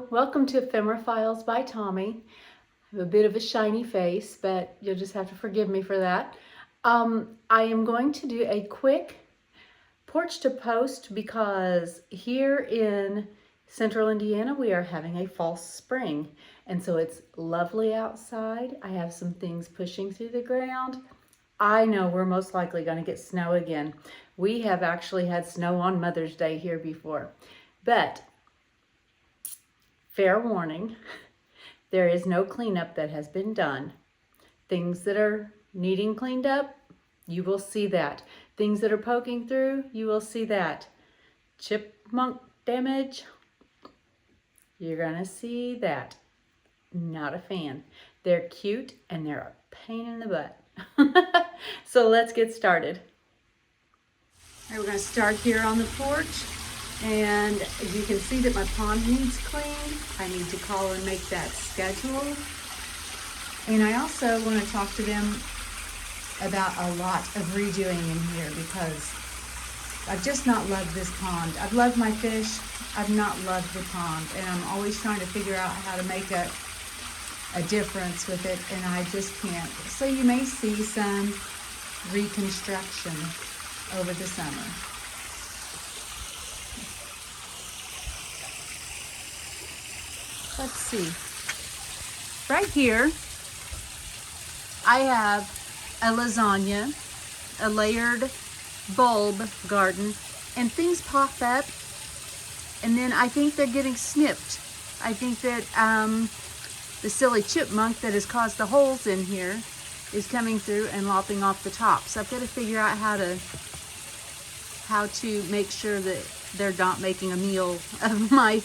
welcome to Ephemera Files by Tommy. I have a bit of a shiny face, but you'll just have to forgive me for that. I am going to do a quick porch to post because here in central Indiana we are having a false spring, and so it's lovely outside. I have some things pushing through the ground. I know we're most likely going to get snow again. We have actually had snow on Mother's Day here before, but fair warning, there is no cleanup that has been done. Things that are needing cleaned up, you will see that. Things that are poking through, you will see that. Chipmunk damage, you're gonna see that. Not a fan. They're cute and they're a pain in the butt. So let's get started. All right, we're gonna start here on the porch. And as you can see that my pond needs cleaned. I need to call and make that schedule. And I also want to talk to them about a lot of redoing in here because I've just not loved this pond. I've loved my fish. I've not loved the pond. And I'm always trying to figure out how to make a difference with it, and I just can't. So you may see some reconstruction over the summer. Let's see. Right here, I have a lasagna, a layered bulb garden, and things pop up, and then I think they're getting snipped. I think that the silly chipmunk that has caused the holes in here is coming through and lopping off the top. So I've got to figure out how to make sure that they're not making a meal of my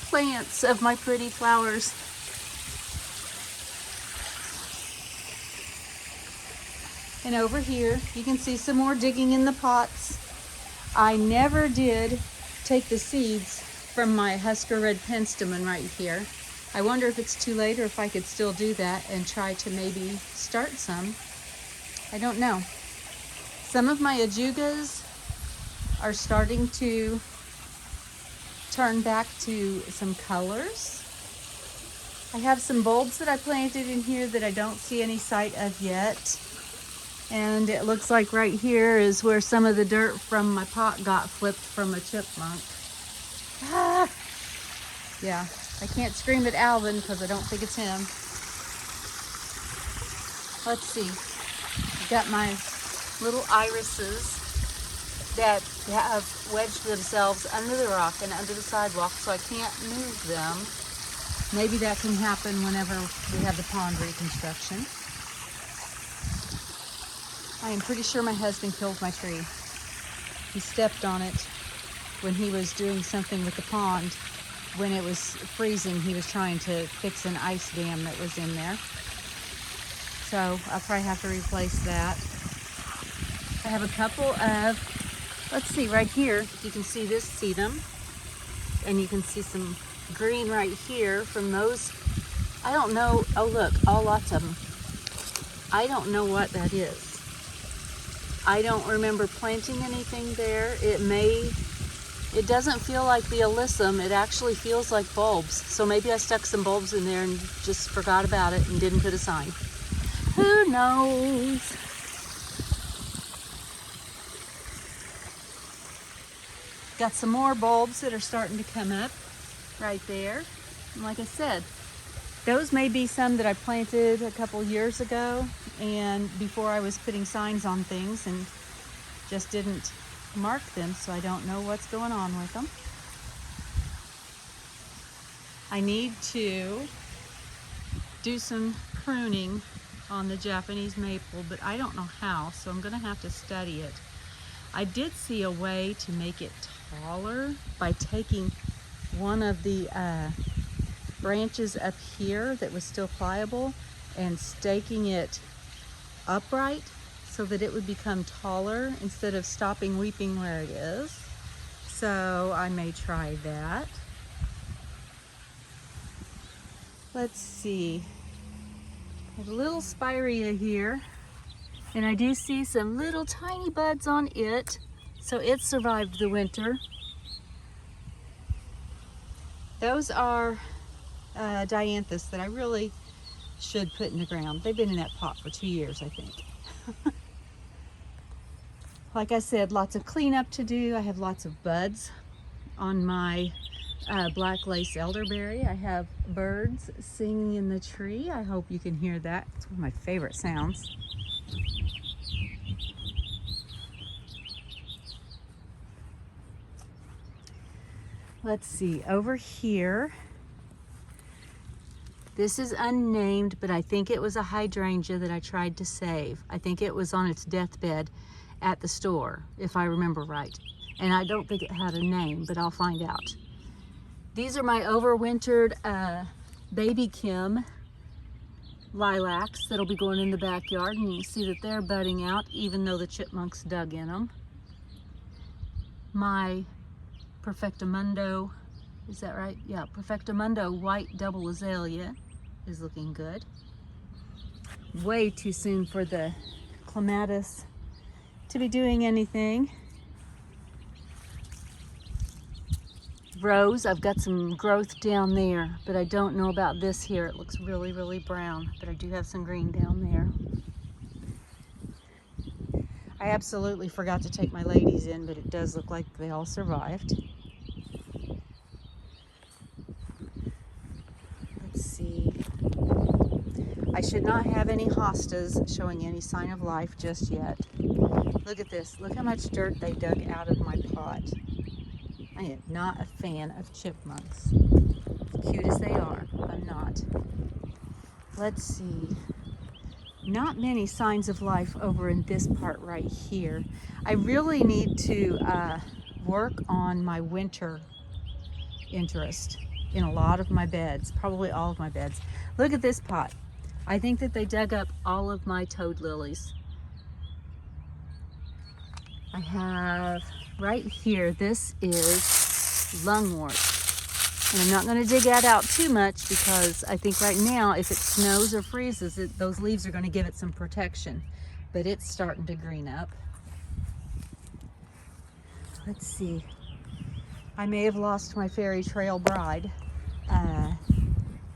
plants, of my pretty flowers. And over here, you can see some more digging in the pots. I never did take the seeds from my Husker Red Penstemon right here. I wonder if it's too late or if I could still do that and try to maybe start some. I don't know. Some of my ajugas are starting to turn back to some colors. I have some bulbs that I planted in here that I don't see any sight of yet. And it looks like right here is where some of the dirt from my pot got flipped from a chipmunk. Ah! Yeah, I can't scream at Alvin because I don't think it's him. Let's see. I've got my little irises that have wedged themselves under the rock and under the sidewalk, so I can't move them. Maybe that can happen whenever we have the pond reconstruction. I am pretty sure my husband killed my tree. He stepped on it when he was doing something with the pond. When it was freezing, he was trying to fix an ice dam that was in there. So I'll probably have to replace that. I have a couple of, let's see, right here, you can see this sedum. And you can see some green right here from those. I don't know, oh look, lots of them. I don't know what that is. I don't remember planting anything there. It doesn't feel like the alyssum, it actually feels like bulbs. So maybe I stuck some bulbs in there and just forgot about it and didn't put a sign. Who knows? Got some more bulbs that are starting to come up right there. And like I said, those may be some that I planted a couple years ago and before I was putting signs on things and just didn't mark them, so I don't know what's going on with them. I need to do some pruning on the Japanese maple, but I don't know how, so I'm gonna have to study it. I did see a way to make it taller by taking one of the branches up here that was still pliable and staking it upright so that it would become taller instead of stopping weeping where it is. So I may try that. Let's see. I have a little spirea here, and I do see some little tiny buds on it, so it survived the winter. Those are dianthus that I really should put in the ground. They've been in that pot for 2 years, I think. Like I said, lots of cleanup to do. I have lots of buds on my black lace elderberry. I have birds singing in the tree. I hope you can hear that. It's one of my favorite sounds. Let's see, over here, this is unnamed, but I think it was a hydrangea that I tried to save. I think it was on its deathbed at the store, if I remember right. And I don't think it had a name, but I'll find out. These are my overwintered baby Kim lilacs that'll be going in the backyard, and you can see that they're budding out even though the chipmunks dug in them. My Perfectamundo, is that right? Yeah, Perfectamundo white double azalea is looking good. Way too soon for the clematis to be doing anything. Rose, I've got some growth down there, but I don't know about this here. It looks really, really brown, but I do have some green down there. I absolutely forgot to take my ladies in, but it does look like they all survived. Let's see. I should not have any hostas showing any sign of life just yet. Look at this. Look how much dirt they dug out of my pot. I am not a fan of chipmunks. Cute as they are, I'm not. Let's see. Not many signs of life over in this part right here. I really need to work on my winter interest in a lot of my beds, probably all of my beds. Look at this pot. I think that they dug up all of my toad lilies. I have right here, this is lungwort. And I'm not going to dig that out too much because I think right now if it snows or freezes, those leaves are going to give it some protection. But it's starting to green up. Let's see. I may have lost my Fairy Trail Bride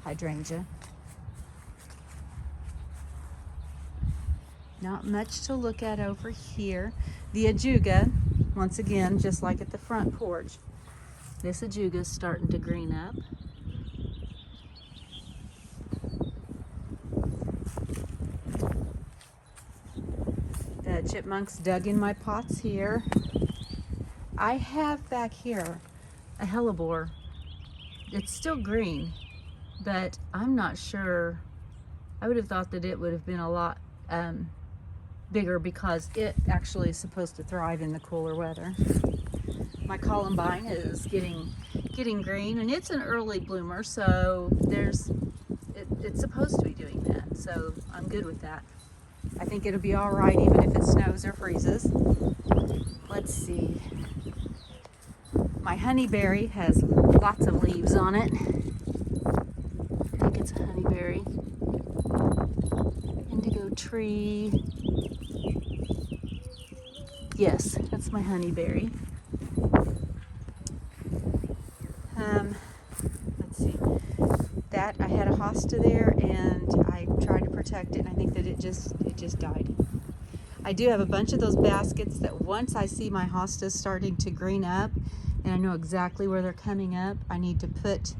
hydrangea. Not much to look at over here. The ajuga, once again, just like at the front porch, this ajuga is starting to green up. The chipmunks dug in my pots here. I have back here a hellebore. It's still green, but I'm not sure. I would have thought that it would have been a lot bigger because it actually is supposed to thrive in the cooler weather. My columbine is getting green, and it's an early bloomer, so it's supposed to be doing that, so I'm good with that. I think it'll be all right even if it snows or freezes. Let's see. My honeyberry has lots of leaves on it. I think it's a honeyberry. Indigo tree. Yes, that's my honeyberry. Let's see. That I had a hosta there, and I tried to protect it, and I think that it just died. I do have a bunch of those baskets that once I see my hostas starting to green up, and I know exactly where they're coming up, I need to put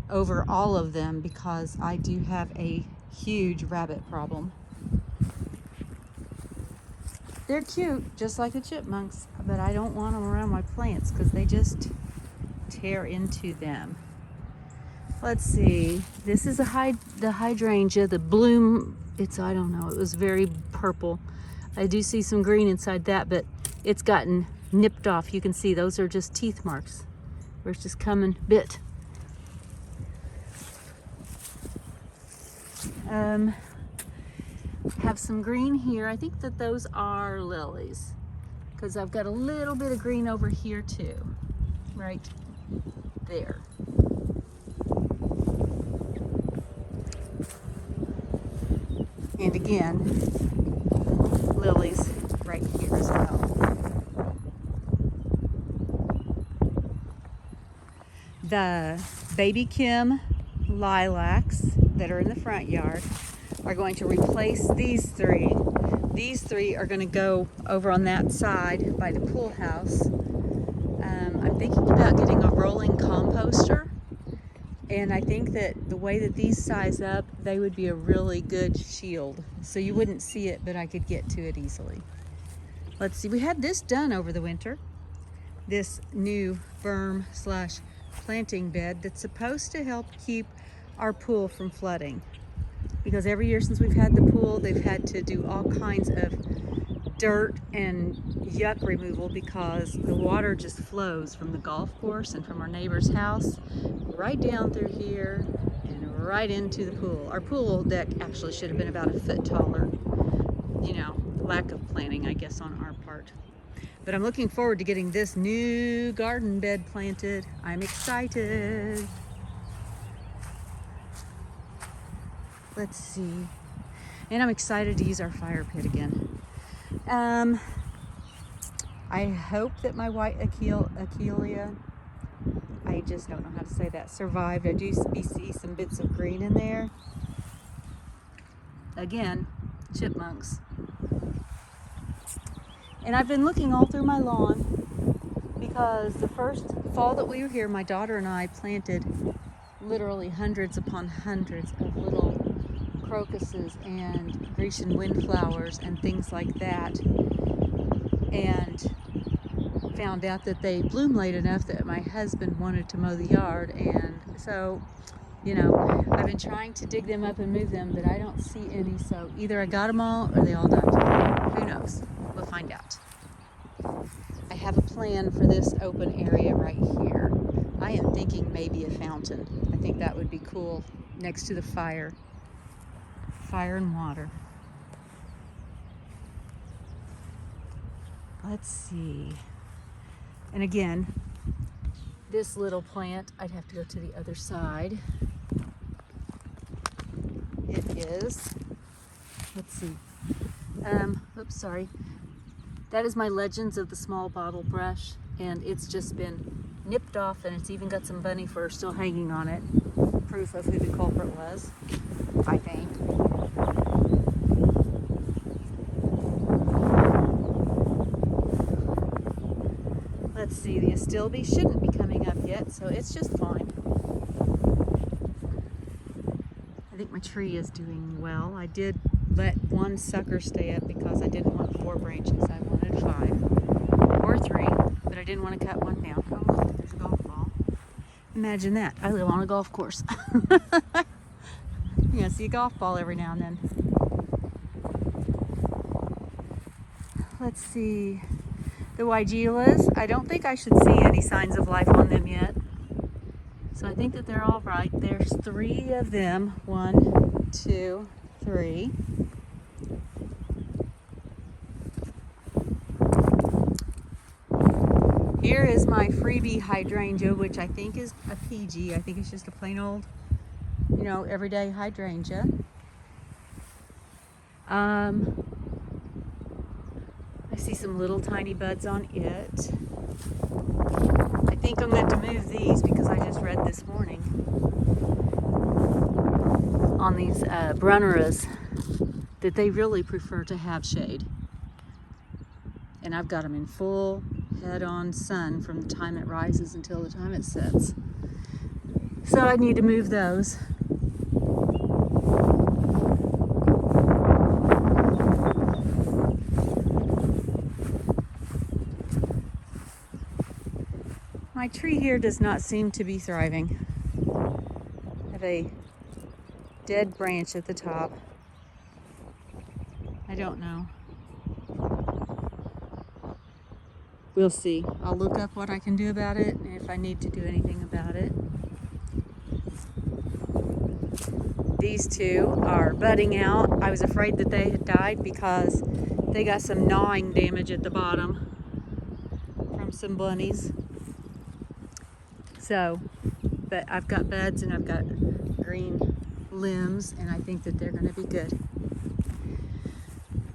over all of them because I do have a huge rabbit problem. They're cute, just like the chipmunks, but I don't want them around my plants because they just tear into them. Let's see. This is the hydrangea. The bloom, I don't know, it was very purple. I do see some green inside that, but it's gotten nipped off. You can see those are just teeth marks where it's just coming bit. Have some green here. I think that those are lilies because I've got a little bit of green over here too, right there. And again, lilies right here as well. The Baby Kim lilacs that are in the front yard are going to replace these three. These three are going to go over on that side by the pool house. I'm thinking about getting a rolling composter, and I think that the way that these size up, they would be a really good shield. So you wouldn't see it, but I could get to it easily. Let's see, we had this done over the winter. This new berm / planting bed that's supposed to help keep our pool from flooding. Because every year since we've had the pool, they've had to do all kinds of dirt and yuck removal because the water just flows from the golf course and from our neighbor's house right down through here and right into the pool. Our pool deck actually should have been about a foot taller. You know, lack of planning, I guess, on our part. But I'm looking forward to getting this new garden bed planted. I'm excited. Let's see. And I'm excited to use our fire pit again. I hope that my white Achillea, I just don't know how to say that, survived. I do see some bits of green in there. Again, chipmunks. And I've been looking all through my lawn because the first fall that we were here, my daughter and I planted literally hundreds upon hundreds of little crocuses and Grecian windflowers and things like that, and found out that they bloom late enough that my husband wanted to mow the yard. And so, you know, I've been trying to dig them up and move them, but I don't see any. So either I got them all or they all died. Who knows? We'll find out. I have a plan for this open area right here. I am thinking maybe a fountain. I think that would be cool next to the fire. Fire and water. Let's see. And again, this little plant, I'd have to go to the other side. It is, let's see. Oops, sorry. That is my Legends of the Small Bottle brush, and it's just been nipped off, and it's even got some bunny fur still hanging on it. Proof of who the culprit was, I think. Let's see, the Astilbe shouldn't be coming up yet, so it's just fine. I think my tree is doing well. I did let one sucker stay up because I didn't want 4 branches. I wanted 5 or 3, but I didn't want to cut one down. Oh, look, there's a golf ball. Imagine that. I live on a golf course. You know, see a golf ball every now and then. Let's see. The Weigelas, I don't think I should see any signs of life on them yet. So I think that they're all right. There's 3 of them. 1, 2, 3. Here is my freebie hydrangea, which I think is a PG. I think it's just a plain old, you know, everyday hydrangea. I see some little tiny buds on it. I think I'm going to move these because I just read this morning on these brunneras that they really prefer to have shade. And I've got them in full head-on sun from the time it rises until the time it sets. So I need to move those. My tree here does not seem to be thriving. I have a dead branch at the top. I don't know. We'll see. I'll look up what I can do about it and if I need to do anything about it. These 2 are budding out. I was afraid that they had died because they got some gnawing damage at the bottom from some bunnies. So, but I've got buds and I've got green limbs, and I think that they're going to be good.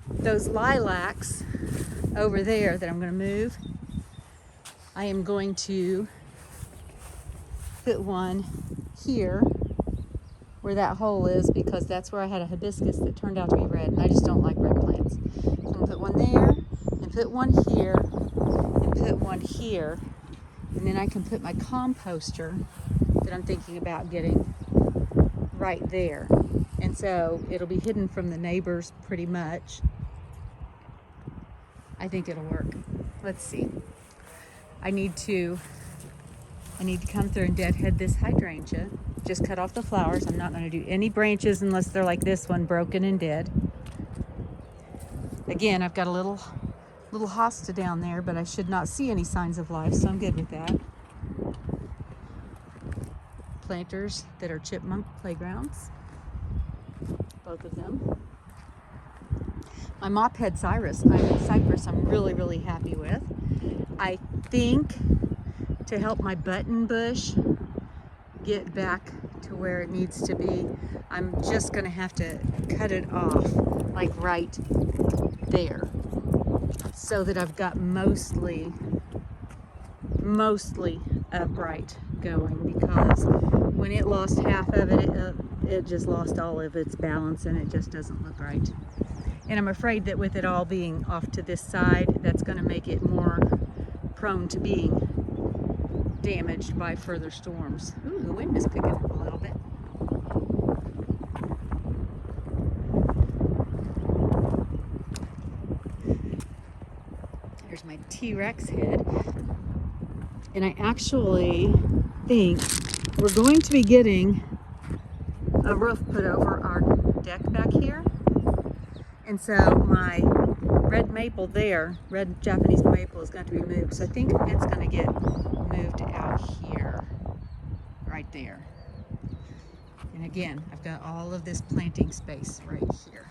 Those lilacs over there that I'm going to move, I am going to put one here where that hole is, because that's where I had a hibiscus that turned out to be red, and I just don't like red plants. So I'm gonna put one there, and put one here, and put one here, and then I can put my composter that I'm thinking about getting right there. And so it'll be hidden from the neighbors pretty much. I think it'll work. Let's see. I need to come through and deadhead this hydrangea. Just cut off the flowers. I'm not going to do any branches unless they're like this one, broken and dead. Again, I've got a little hosta down there, but I should not see any signs of life, so I'm good with that. Planters that are chipmunk playgrounds, both of them. My mophead cypress I'm really, really happy with. I think to help my button bush get back to where it needs to be, I'm just gonna have to cut it off like right there, so that I've got mostly upright going, because when it lost half of it, it just lost all of its balance, and it just doesn't look right. And I'm afraid that with it all being off to this side, that's going to make it more prone to being damaged by further storms. Ooh, the wind is picking up a little bit. There's my T-Rex head. And I actually think we're going to be getting a roof put over our deck back here. And so my red maple there, red Japanese maple, is going to be moved. So I think it's going to get moved out here, right there. And again, I've got all of this planting space right here.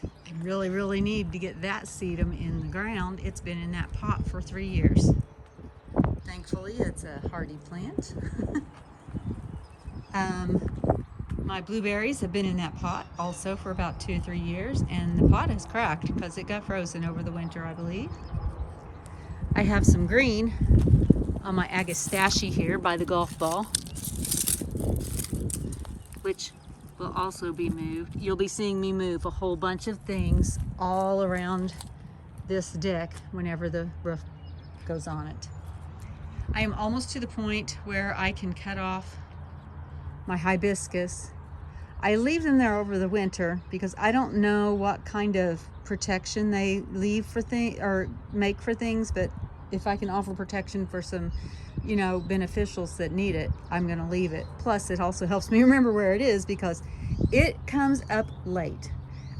I really, really need to get that sedum in the ground. It's been in that pot for 3 years. Thankfully, it's a hardy plant. My blueberries have been in that pot also for about 2 or 3 years, and the pot has cracked because it got frozen over the winter, I believe. I have some green on my agastache here by the golf ball, which will also be moved. You'll be seeing me move a whole bunch of things all around this deck whenever the roof goes on it. I am almost to the point where I can cut off my hibiscus. I leave them there over the winter because I don't know what kind of protection they leave for things or make for things, but if I can offer protection for some, beneficials that need it, I'm going to leave it. Plus, it also helps me remember where it is because it comes up late.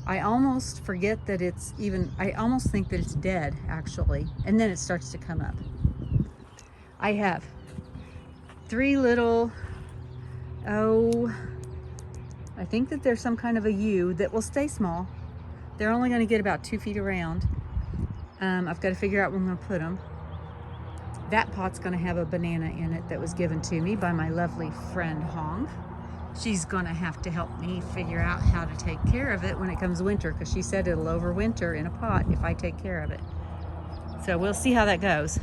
I almost forget that I almost think that it's dead, actually, and then it starts to come up. I have 3 little, I think that there's some kind of a yew that will stay small. They're only going to get about 2 feet around. I've got to figure out where I'm going to put them. That pot's going to have a banana in it that was given to me by my lovely friend Hong. She's going to have to help me figure out how to take care of it when it comes winter, because she said it'll overwinter in a pot if I take care of it. So we'll see how that goes.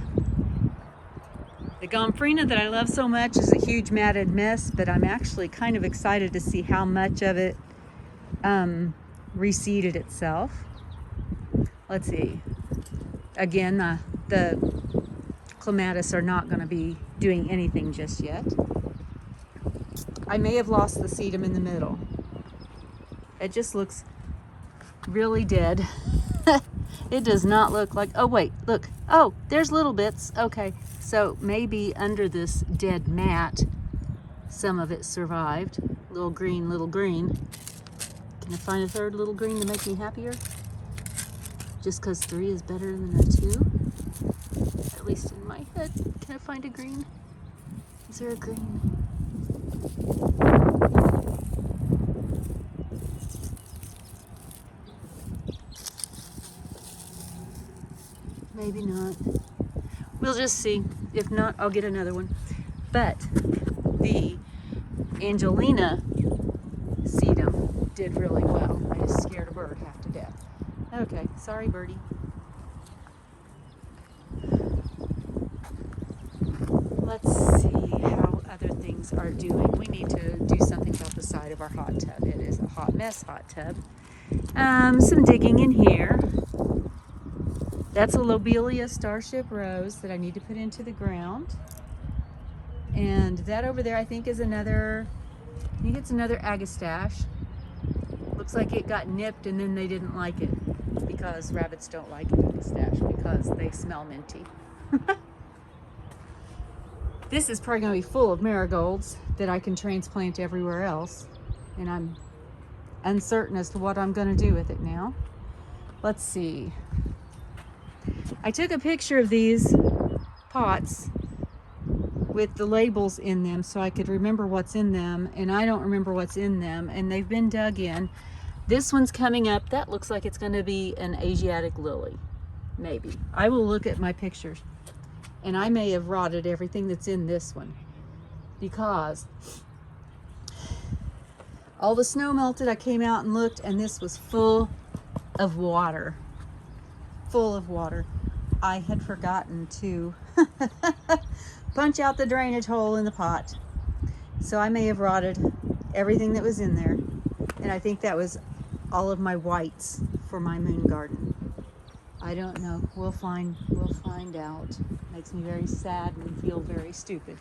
The gomphrena that I love so much is a huge matted mess, but I'm actually kind of excited to see how much of it reseeded itself. Let's see. Again, the clematis are not going to be doing anything just yet. I may have lost the sedum in the middle. It just looks really dead. It does not look like, oh wait, look. Oh, there's little bits. Okay, so maybe under this dead mat, some of it survived. Little green, little green. Can I find a third little green to make me happier? Just because 3 is better than a 2? At least in my head. Can I find a green? Is there a green? Maybe not. We'll just see. If not, I'll get another one. But the Angelina sedum did really well. I just scared a bird half to death. Okay, sorry birdie. Let's see how other things are doing. We need to do something about the side of our hot tub. It is a hot mess hot tub. Some digging in here. That's a lobelia starship rose that I need to put into the ground. And that over there I think is another, I think it's another agastache. Looks like it got nipped and then they didn't like it because rabbits don't like agastache because they smell minty. This is probably going to be full of marigolds that I can transplant everywhere else. And I'm uncertain as to what I'm going to do with it now. Let's see. I took a picture of these pots with the labels in them so I could remember what's in them, and I don't remember what's in them, and they've been dug in. This one's coming up. That looks like it's going to be an Asiatic lily. Maybe. I will look at my pictures. And I may have rotted everything that's in this one because all the snow melted. I came out and looked and this was full of water. Full of water. I had forgotten to punch out the drainage hole in the pot. So I may have rotted everything that was in there. And I think that was all of my whites for my moon garden. I don't know. We'll find out. Makes me very sad and feel very stupid.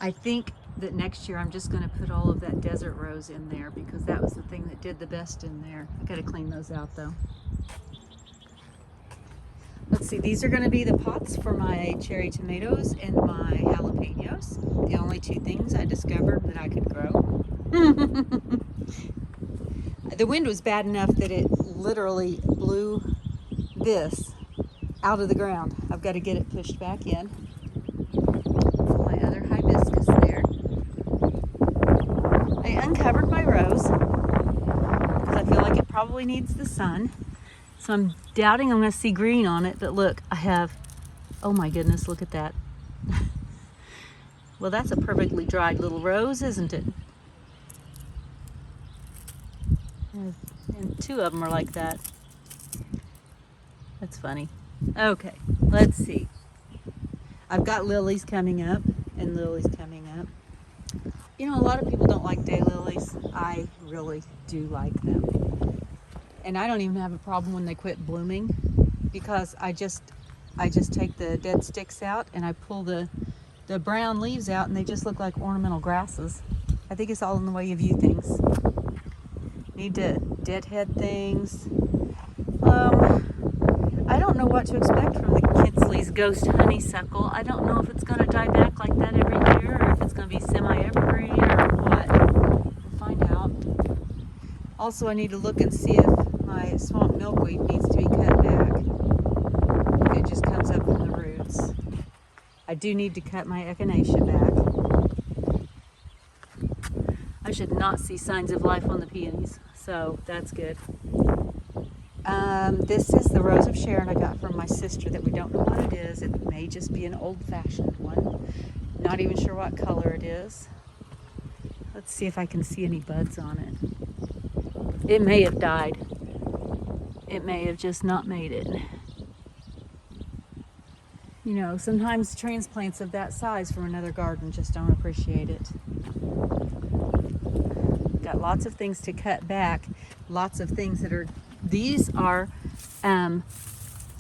I think that next year I'm just going to put all of that desert rose in there because that was the thing that did the best in there. I got to clean those out though. Let's see, these are going to be the pots for my cherry tomatoes and my jalapenos. The only two things I discovered that I could grow. The wind was bad enough that it literally blew this out of the ground. I've got to get it pushed back in. My other hibiscus there. I uncovered my rose because I feel like it probably needs the sun. So I'm doubting I'm going to see green on it, but look, I have, oh my goodness, look at that. Well, that's a perfectly dried little rose, isn't it? And two of them are like that. That's funny. Okay, let's see. I've got lilies coming up and lilies coming up. You know, a lot of people don't like daylilies. I really do like them. And I don't even have a problem when they quit blooming because I just take the dead sticks out and I pull the brown leaves out and they just look like ornamental grasses. I think it's all in the way you view things. Need to deadhead things. I don't know what to expect from the Kinsley's Ghost Honeysuckle. I don't know if it's going to die back like that every year or if it's going to be semi-evergreen or what. We'll find out. Also, I need to look and see if my swamp milkweed needs to be cut back. If it just comes up from the roots. I do need to cut my echinacea back. I should not see signs of life on the peonies, so that's good. This is the Rose of Sharon I got from my sister that we don't know what it is. It may just be an old-fashioned one. Not even sure what color it is. Let's see if I can see any buds on it. It may have died. It may have just not made it. You know, sometimes transplants of that size from another garden just don't appreciate it. Got lots of things to cut back. Lots of things that are, these are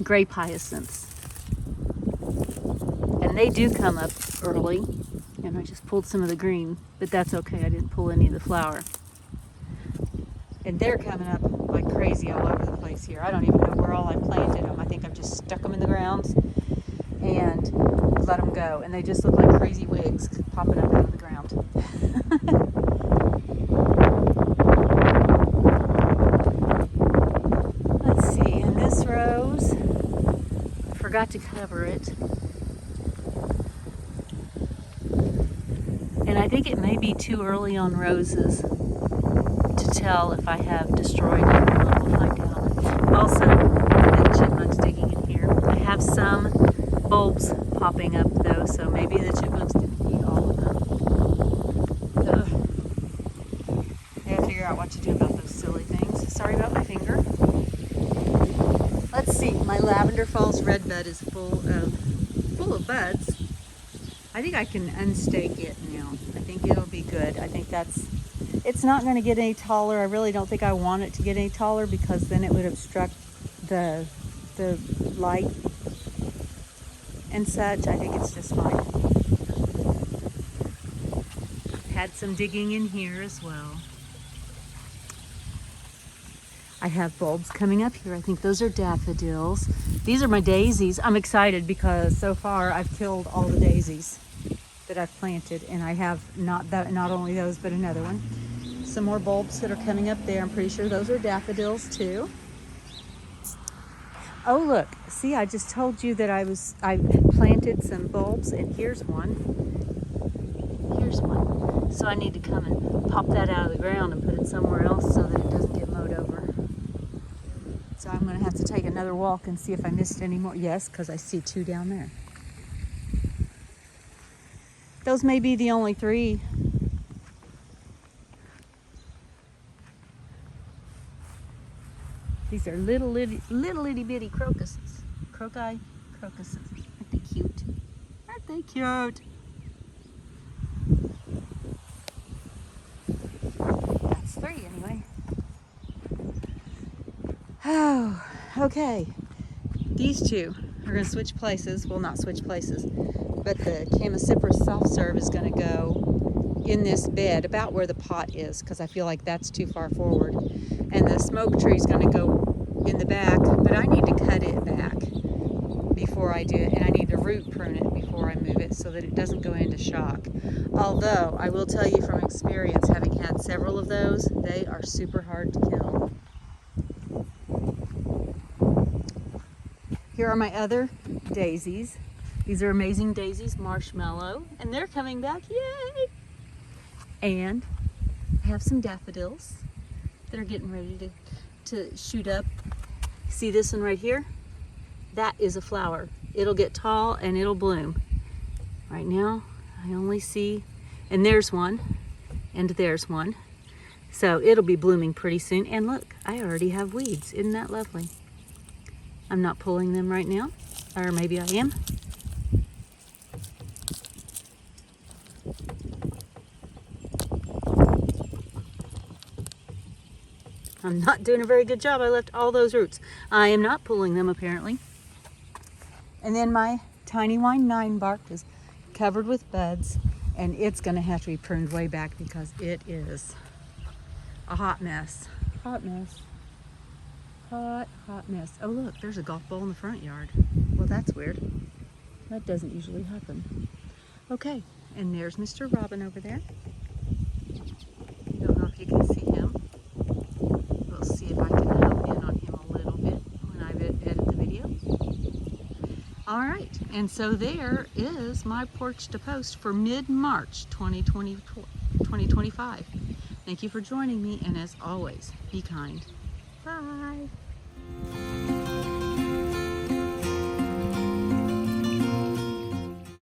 grape hyacinths. And they do come up early. And I just pulled some of the green, but that's okay. I didn't pull any of the flower. And they're coming up like crazy all over the place here. I don't even know where all I planted them. I think I've just stuck them in the ground and let them go. And they just look like crazy wigs popping up out of the ground. Let's see, and this rose, I forgot to cover it. And I think it may be too early on roses to tell if I have destroyed them. We'll find out. Also, the chipmunks digging in here. I have some bulbs popping up though, so maybe the chipmunks didn't eat all of them. Ugh. I gotta figure out what to do about those silly things. Sorry about my finger. Let's see, my Lavender Falls redbud is full full of buds. I think I can unstake it now. I think it'll be good. I think it's not going to get any taller. I really don't think I want it to get any taller because then it would obstruct the light and such. I think it's just fine. Had some digging in here as well. I have bulbs coming up here. I think those are daffodils. These are my daisies. I'm excited because so far I've killed all the daisies that I've planted, and I have not only those but another one. Some more bulbs that are coming up there. I'm pretty sure those are daffodils too. Oh look, see, I just told you that I planted some bulbs, and here's one. Here's one. So I need to come and pop that out of the ground and put it somewhere else so that it doesn't get mowed over. So I'm going to have to take another walk and see if I missed any more. Yes, because I see 2 down there. Those may be the only 3. These are little itty bitty crocuses. Crocuses. Aren't they cute? Aren't they cute? That's 3 anyway. Oh, okay. These 2 are going to switch places. Well, not switch places, but the Chamaecyparis soft serve is going to go in this bed about where the pot is because I feel like that's too far forward. And the smoke tree is going to go in the back, but I need to cut it back before I do it, and I need to root prune it before I move it so that it doesn't go into shock. Although, I will tell you from experience, having had several of those, they are super hard to kill. Here are my other daisies. These are Amazing Daisies Marshmallow, and they're coming back, yay! And I have some daffodils that are getting ready to shoot up. See this one right here? That is a flower. It'll get tall and it'll bloom. Right now, I only see, and there's one, and there's one. So it'll be blooming pretty soon. And look, I already have weeds. Isn't that lovely? I'm not pulling them right now, or maybe I am. I'm not doing a very good job. I left all those roots. I am not pulling them apparently. And then my tiny wine 9 bark is covered with buds, and it's going to have to be pruned way back because it is a hot mess. Hot mess. Hot mess. Oh look, there's a golf ball in the front yard. Well, that's weird. That doesn't usually happen. Okay, and there's Mr. Robin over there. Don't know if you can see him. We'll see if I can hone in on him a little bit when I edit the video. All right, and so there is my porch to post for mid-March 2025. Thank you for joining me, and as always, be kind. Bye.